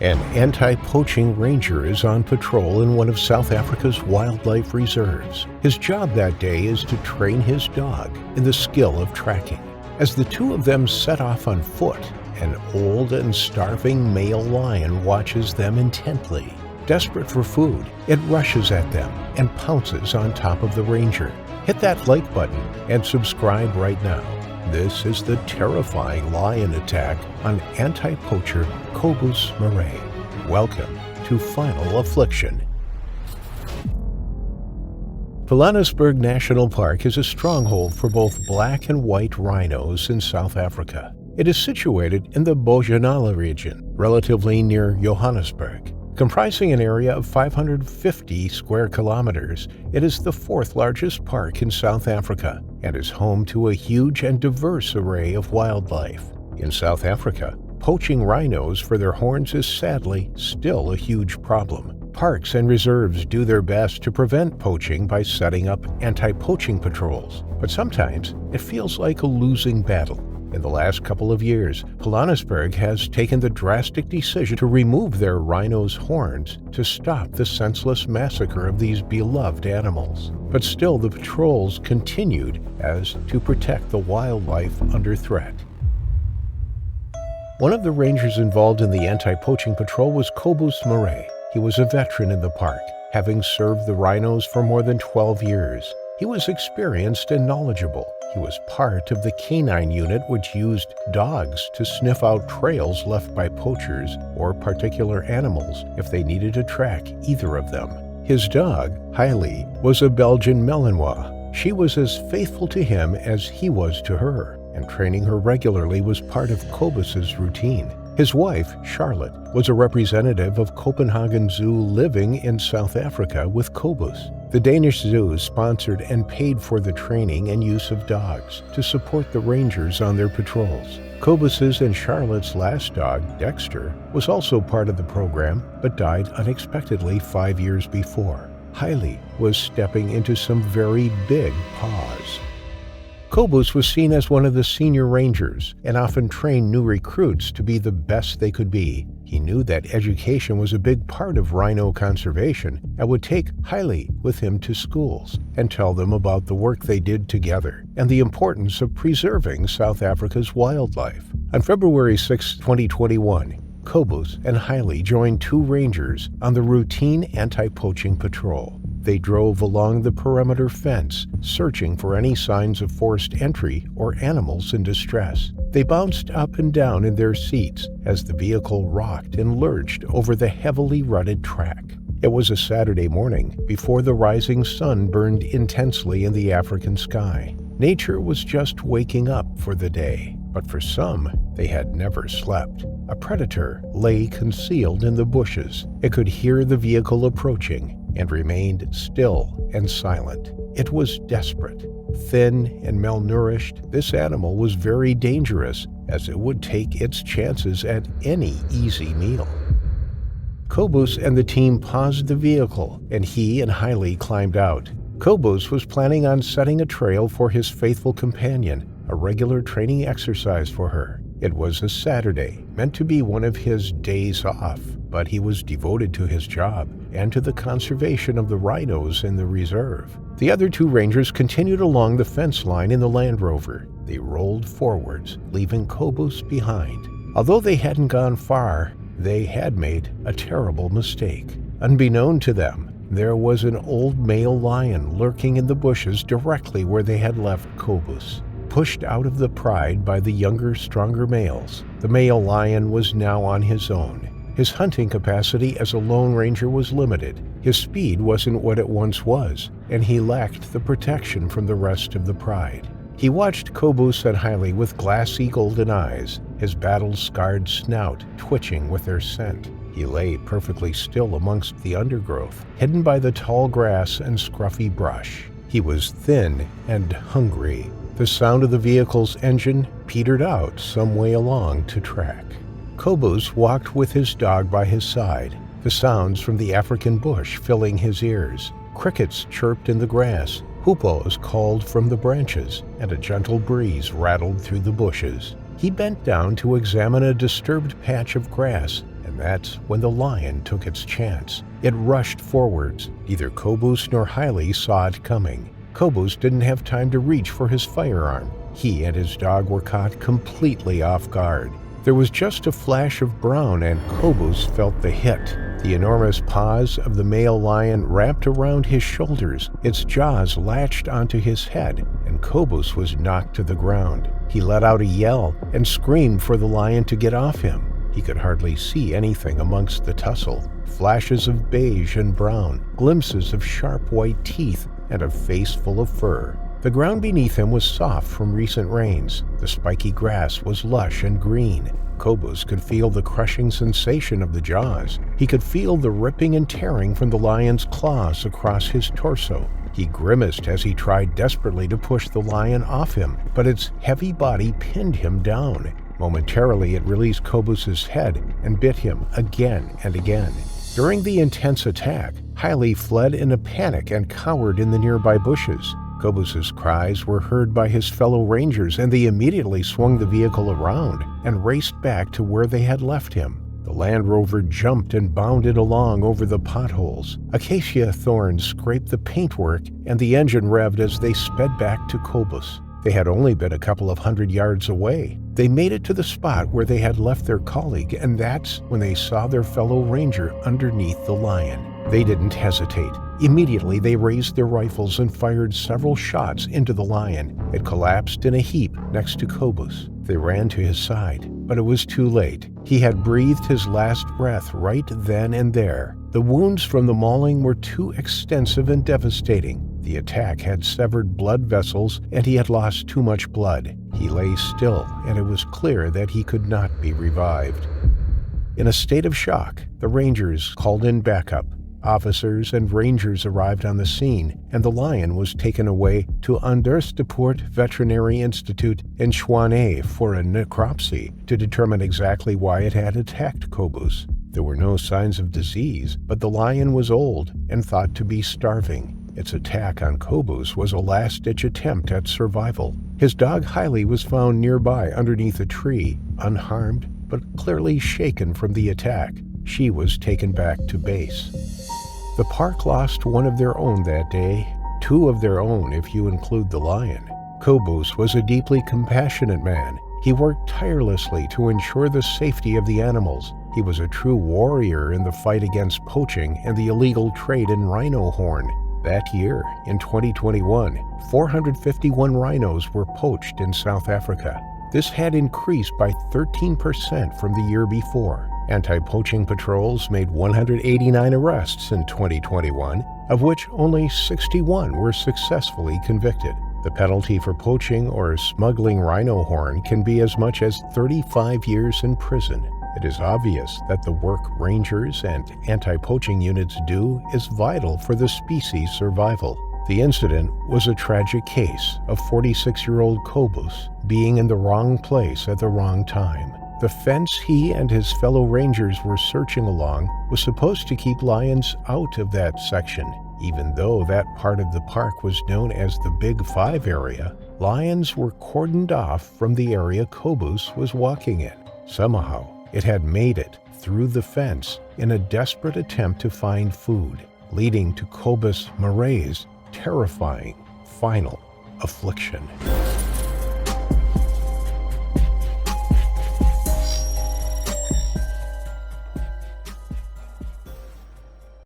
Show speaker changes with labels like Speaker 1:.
Speaker 1: An anti-poaching ranger is on patrol in one of South Africa's wildlife reserves. His job that day is to train his dog in the skill of tracking. As the two of them set off on foot, an old and starving male lion watches them intently. Desperate for food, it rushes at them and pounces on top of the ranger. Hit that like button and subscribe right now. This is the terrifying lion attack on anti-poacher Kobus Marais. Welcome to Final Affliction. Pilanesburg National Park is a stronghold for both black and white rhinos in South Africa. It is situated in the Bojanala region, relatively near Johannesburg. Comprising an area of 550 square kilometers, it is the fourth largest park in South Africa and is home to a huge and diverse array of wildlife. In South Africa, poaching rhinos for their horns is sadly still a huge problem. Parks and reserves do their best to prevent poaching by setting up anti-poaching patrols, but sometimes it feels like a losing battle. In the last couple of years, Pilanesburg has taken the drastic decision to remove their rhinos' horns to stop the senseless massacre of these beloved animals. But still, the patrols continued as to protect the wildlife under threat. One of the rangers involved in the anti-poaching patrol was Kobus Marais. He was a veteran in the park, having served the rhinos for more than 12 years. He was experienced and knowledgeable. He was part of the canine unit which used dogs to sniff out trails left by poachers or particular animals if they needed to track either of them. His dog, Hailey, was a Belgian Malinois. She was as faithful to him as he was to her, and training her regularly was part of Kobus's routine. His wife, Charlotte, was a representative of Copenhagen Zoo living in South Africa with Kobus. The Danish zoo sponsored and paid for the training and use of dogs to support the rangers on their patrols. Kobus's and Charlotte's last dog, Dexter, was also part of the program but died unexpectedly 5 years before. Hailey was stepping into some very big paws. Kobus was seen as one of the senior rangers and often trained new recruits to be the best they could be. He knew that education was a big part of rhino conservation and would take Hailey with him to schools and tell them about the work they did together and the importance of preserving South Africa's wildlife. On February 6, 2021, Kobus and Hailey joined two rangers on the routine anti-poaching patrol. They drove along the perimeter fence, searching for any signs of forced entry or animals in distress. They bounced up and down in their seats as the vehicle rocked and lurched over the heavily rutted track. It was a Saturday morning before the rising sun burned intensely in the African sky. Nature was just waking up for the day, but for some, they had never slept. A predator lay concealed in the bushes. It could hear the vehicle approaching and remained still and silent. It was desperate. Thin and malnourished, this animal was very dangerous as it would take its chances at any easy meal. Kobus and the team paused the vehicle, and he and Hailey climbed out. Kobus was planning on setting a trail for his faithful companion, a regular training exercise for her. It was a Saturday, meant to be one of his days off, but he was devoted to his job and to the conservation of the rhinos in the reserve. The other two rangers continued along the fence line in the Land Rover. They rolled forwards, leaving Kobus behind. Although they hadn't gone far, they had made a terrible mistake. Unbeknown to them, there was an old male lion lurking in the bushes directly where they had left Kobus. Pushed out of the pride by the younger, stronger males, the male lion was now on his own. His hunting capacity as a lone ranger was limited. His speed wasn't what it once was, and he lacked the protection from the rest of the pride. He watched Kobus and Hailey with glassy golden eyes, his battle-scarred snout twitching with their scent. He lay perfectly still amongst the undergrowth, hidden by the tall grass and scruffy brush. He was thin and hungry. The sound of the vehicle's engine petered out some way along to track. Kobus walked with his dog by his side, the sounds from the African bush filling his ears. Crickets chirped in the grass, hoopoes called from the branches, and a gentle breeze rattled through the bushes. He bent down to examine a disturbed patch of grass and that's when the lion took its chance. It rushed forwards. Neither Kobus nor Haile saw it coming. Kobus didn't have time to reach for his firearm. He and his dog were caught completely off guard. There was just a flash of brown, and Kobus felt the hit. The enormous paws of the male lion wrapped around his shoulders. Its jaws latched onto his head, and Kobus was knocked to the ground. He let out a yell and screamed for the lion to get off him. He could hardly see anything amongst the tussle. Flashes of beige and brown, glimpses of sharp white teeth, and a face full of fur. The ground beneath him was soft from recent rains. The spiky grass was lush and green. Kobus could feel the crushing sensation of the jaws. He could feel the ripping and tearing from the lion's claws across his torso. He grimaced as he tried desperately to push the lion off him, but its heavy body pinned him down. Momentarily, it released Kobus's head and bit him again and again. During the intense attack, Haile fled in a panic and cowered in the nearby bushes. Kobus's cries were heard by his fellow rangers, and they immediately swung the vehicle around and raced back to where they had left him. The Land Rover jumped and bounded along over the potholes. Acacia thorns scraped the paintwork, and the engine revved as they sped back to Kobus. They had only been a couple of 100 yards away. They made it to the spot where they had left their colleague, and that's when they saw their fellow ranger underneath the lion. They didn't hesitate. Immediately, they raised their rifles and fired several shots into the lion. It collapsed in a heap next to Kobus. They ran to his side, but it was too late. He had breathed his last breath right then and there. The wounds from the mauling were too extensive and devastating. The attack had severed blood vessels, and he had lost too much blood. He lay still, and it was clear that he could not be revived. In a state of shock, the Rangers called in backup. Officers and rangers arrived on the scene, and the lion was taken away to Andersdeport Veterinary Institute in Chouanay for a necropsy to determine exactly why it had attacked Kobus. There were no signs of disease, but the lion was old and thought to be starving. Its attack on Kobus was a last-ditch attempt at survival. His dog Haile was found nearby underneath a tree, unharmed but clearly shaken from the attack. She was taken back to base. The park lost one of their own that day, two of their own if you include the lion. Kobus was a deeply compassionate man. He worked tirelessly to ensure the safety of the animals. He was a true warrior in the fight against poaching and the illegal trade in rhino horn. That year, in 2021, 451 rhinos were poached in South Africa. This had increased by 13% from the year before. Anti-poaching patrols made 189 arrests in 2021, of which only 61 were successfully convicted. The penalty for poaching or smuggling rhino horn can be as much as 35 years in prison. It is obvious that the work rangers and anti-poaching units do is vital for the species' survival. The incident was a tragic case of 46-year-old Kobus being in the wrong place at the wrong time. The fence he and his fellow rangers were searching along was supposed to keep lions out of that section. Even though that part of the park was known as the Big Five area, lions were cordoned off from the area Kobus was walking in. Somehow, it had made it through the fence in a desperate attempt to find food, leading to Kobus Marais' terrifying final affliction.